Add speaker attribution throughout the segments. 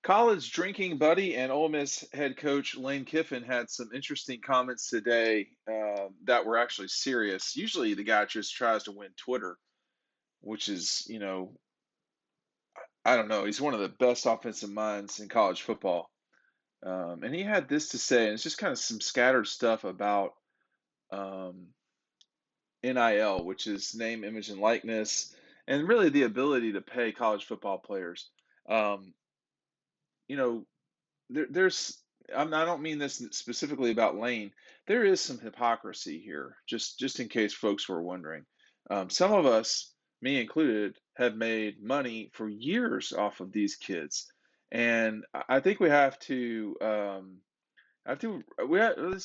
Speaker 1: College drinking buddy and Ole Miss head coach Lane Kiffin had some interesting comments today that were actually serious. Usually, the guy just tries to win Twitter, which is, I don't know. He's one of the best offensive minds in college football. And he had this to say, and it's just kind of some scattered stuff about um, NIL, which is name, image, and likeness, and really the ability to pay college football players. Um, you know, there's I don't mean this specifically about Lane. There is some hypocrisy here, just in case folks were wondering. Some of us, me included, have made money for years off of these kids, and I think let's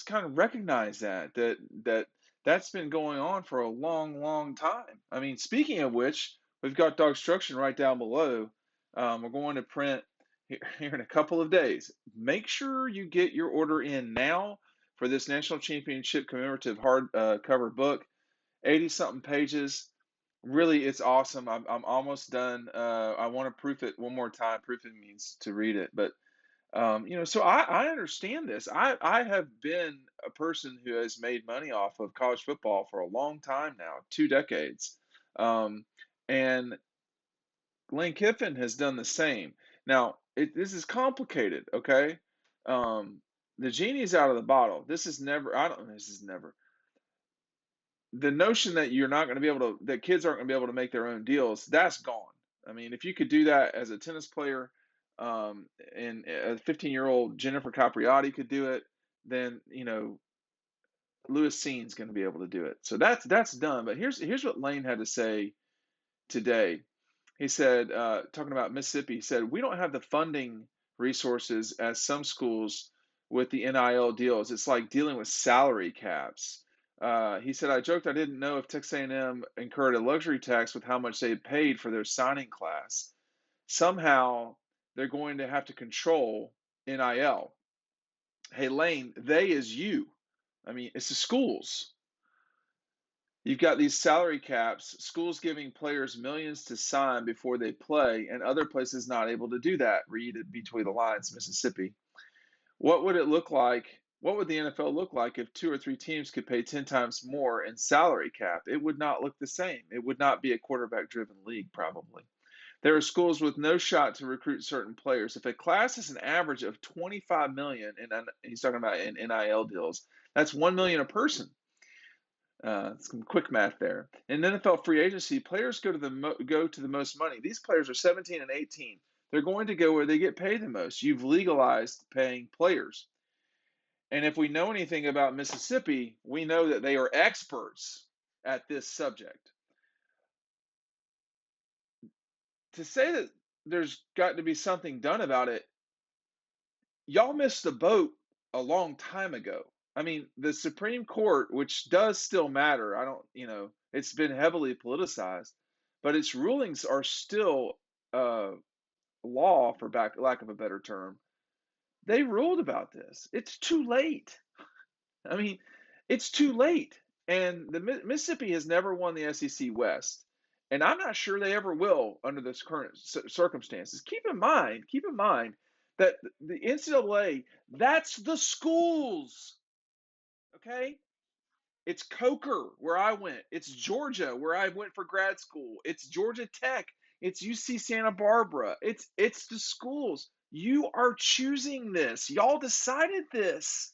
Speaker 1: kind of recognize that's been going on for a long, long time. I mean, speaking of which, we've got DAWGSTRUCTION right down below. We're going to print here in a couple of days. Make sure you get your order in now for this national championship commemorative hard cover book. 80 something pages. Really, it's awesome. I'm almost done. I want to proof it one more time. Proofing means to read it, but so I understand this. I have been a person who has made money off of college football for a long time now, 2 decades. Um, and Lane Kiffin has done the same. Now, this is complicated, okay? Um, the genie's out of the bottle. This is never. The notion that you're not going to be able to, that kids aren't going to be able to make their own deals, that's gone. I mean, if you could do that as a tennis player, and a 15-year-old Jennifer Capriati could do it, then, Lewis Scene's going to be able to do it. So that's done. But here's what Lane had to say today. He said, talking about Mississippi, he said, we don't have the funding resources as some schools with the NIL deals. It's like dealing with salary caps. He said, I joked I didn't know if Texas A&M incurred a luxury tax with how much they paid for their signing class. Somehow they're going to have to control NIL. Hey, Lane, they is you. I mean, it's the schools. You've got these salary caps, schools giving players millions to sign before they play, and other places not able to do that. Read it between the lines, Mississippi. What would it look like? What would the NFL look like if two or three teams could pay 10 times more in salary cap? It would not look the same. It would not be a quarterback driven league, probably. There are schools with no shot to recruit certain players. If a class is an average of 25 million, and he's talking about in NIL deals, that's 1 million a person. Some quick math there. In NFL free agency, players go to the most money. These players are 17 and 18. They're going to go where they get paid the most. You've legalized paying players. And if we know anything about Mississippi, we know that they are experts at this subject. To say that there's got to be something done about it, y'all missed the boat a long time ago. I mean, the Supreme Court, which does still matter, it's been heavily politicized, but its rulings are still law, for lack of a better term. They ruled about this. It's too late. I mean, it's too late. And the Mississippi has never won the SEC West, and I'm not sure they ever will under this current circumstances. Keep in mind that the NCAA, that's the schools. Okay? It's Coker, where I went. It's Georgia, where I went for grad school. It's Georgia Tech. It's UC Santa Barbara. It's the schools. You are choosing this. Y'all decided this.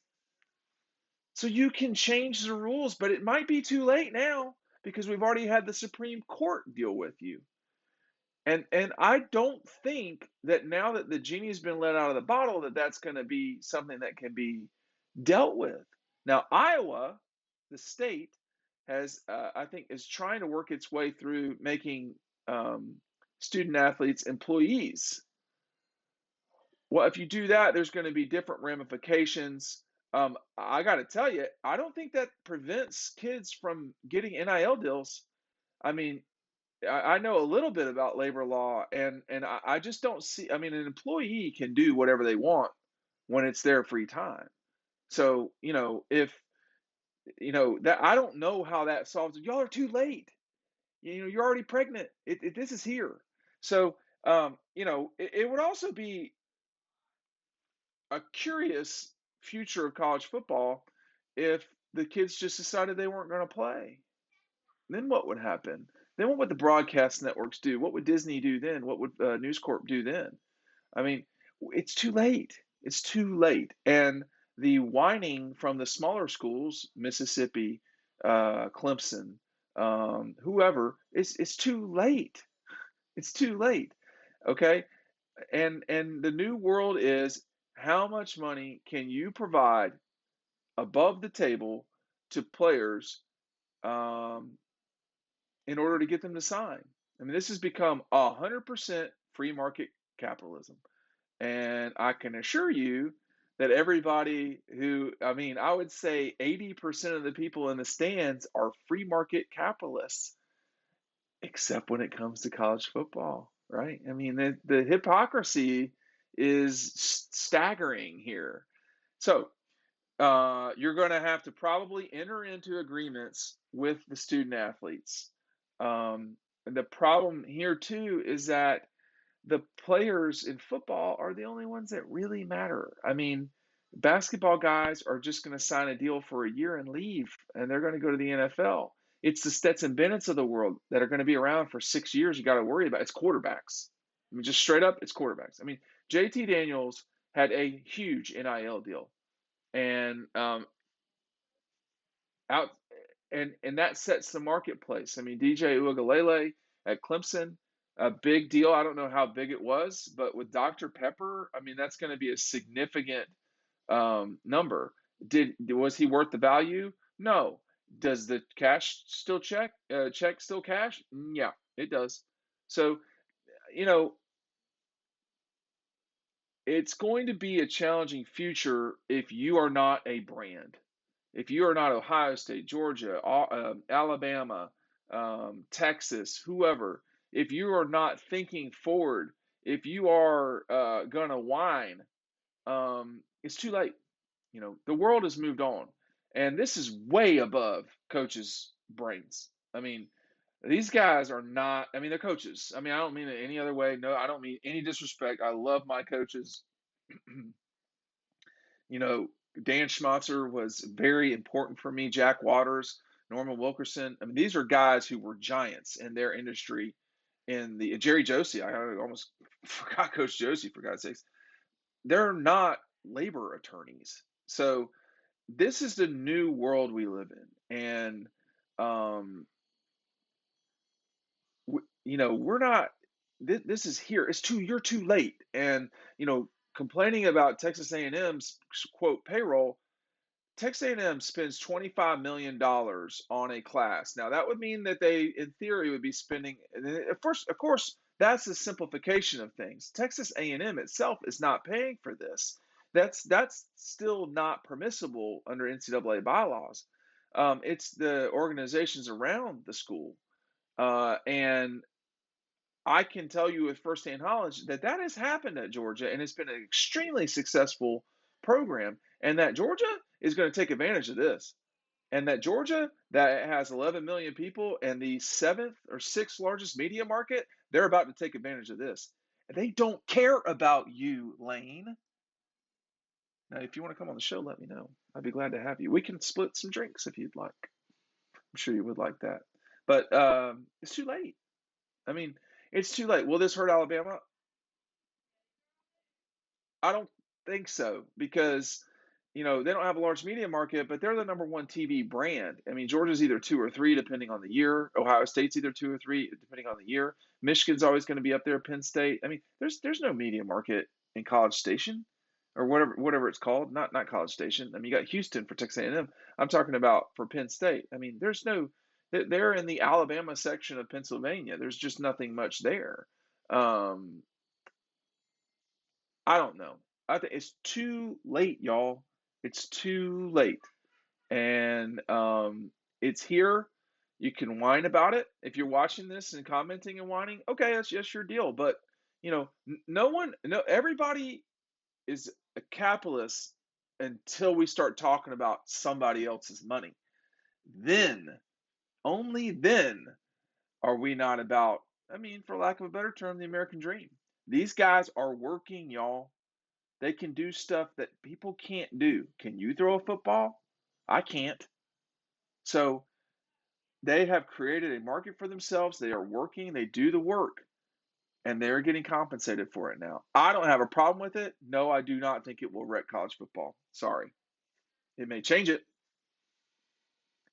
Speaker 1: So you can change the rules, but it might be too late now because we've already had the Supreme Court deal with you. And I don't think that now that the genie's been let out of the bottle that that's going to be something that can be dealt with. Now, Iowa, the state, I think, is trying to work its way through making student athletes employees. Well, if you do that, there's going to be different ramifications. I got to tell you, I don't think that prevents kids from getting NIL deals. I mean, I know a little bit about labor law, and I just don't see. I mean, an employee can do whatever they want when it's their free time. So, if that, I don't know how that solves it. Y'all are too late. You're already pregnant. This is here. So, it would also be a curious future of college football if the kids just decided they weren't going to play. Then what would happen? Then what would the broadcast networks do? What would Disney do then? What would News Corp do then? I mean, it's too late. It's too late. And the whining from the smaller schools, Mississippi, Clemson, whoever, it's too late. It's too late. Okay, and the new world is how much money can you provide above the table to players um, in order to get them to sign. I mean, this has become 100% free market capitalism. And I can assure you that everybody who, I mean, I would say 80% of the people in the stands are free market capitalists, except when it comes to college football, right? I mean, the hypocrisy is staggering here. So, you're going to have to probably enter into agreements with the student athletes. And the problem here, too, is that the players in football are the only ones that really matter. I mean, basketball guys are just going to sign a deal for a year and leave, and they're going to go to the NFL. It's the Stetson Bennett's of the world that are going to be around for 6 years. You got to worry about it's quarterbacks. I mean, just straight up, it's quarterbacks. I mean, JT Daniels had a huge NIL deal, and out and that sets the marketplace. I mean, DJ Uiagalelei at Clemson, a big deal. I don't know how big it was, but with Dr. Pepper, I mean, that's going to be a significant number. Was he worth the value? No. Does the cash still check still cash? Yeah, it does. So, you know, it's going to be a challenging future if you are not a brand. If you are not Ohio State, Georgia, Alabama, Texas, whoever, if you are not thinking forward, if you are going to whine, it's too late. You know, the world has moved on. And this is way above coaches' brains. I mean, these guys are not, I mean, they're coaches. I mean, I don't mean it any other way. No, I don't mean any disrespect. I love my coaches. You know, Dan Schmatzer was very important for me. Jack Waters, Norman Wilkerson. I mean, these are guys who were giants in their industry. In the Jerry Josie, I almost forgot Coach Josie for God's sakes. They're not labor attorneys. So this is the new world we live in, and you know, we're not. This is here. It's too. You're too late, and you know, complaining about Texas A&M's quote payroll. Texas A&M spends $25 million on a class. Now that would mean that they, in theory, would be spending. First, of course, that's a simplification of things. Texas A&M itself is not paying for this. That's still not permissible under NCAA bylaws. It's the organizations around the school, and I can tell you with firsthand knowledge that that has happened at Georgia, and it's been an extremely successful program, and that Georgia is going to take advantage of this. And that Georgia, that has 11 million people and the seventh or sixth largest media market, they're about to take advantage of this. And they don't care about you, Lane. Now, if you want to come on the show, let me know. I'd be glad to have you. We can split some drinks if you'd like. I'm sure you would like that. But it's too late. I mean, it's too late. Will this hurt Alabama? I don't think so because you know they don't have a large media market, but they're the number one TV brand. I mean, Georgia's either two or three depending on the year. Ohio State's either two or three depending on the year. Michigan's always going to be up there. Penn State. I mean, there's no media market in College Station or whatever it's called. Not College Station. I mean, you got Houston for Texas A&M. I'm talking about for Penn State. I mean, there's no. They're in the Alabama section of Pennsylvania. There's just nothing much there. Um, I don't know. I think it's too late, y'all. It's too late. And it's here. You can whine about it. If you're watching this and commenting and whining, okay, that's your deal. But you know, no, everybody is a capitalist until we start talking about somebody else's money. Then, only then, are we not about, I mean, for lack of a better term, the American dream. These guys are working, y'all. They can do stuff that people can't do. Can you throw a football? I can't. So they have created a market for themselves. They are working, they do the work, and they're getting compensated for it now. I don't have a problem with it. No, I do not think it will wreck college football. Sorry. It may change it.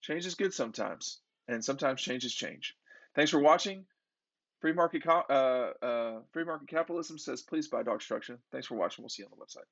Speaker 1: Change is good sometimes, and sometimes changes change. Thanks for watching. Free market capitalism says, please buy DAWGSTRUCTION. Thanks for watching. We'll see you on the website.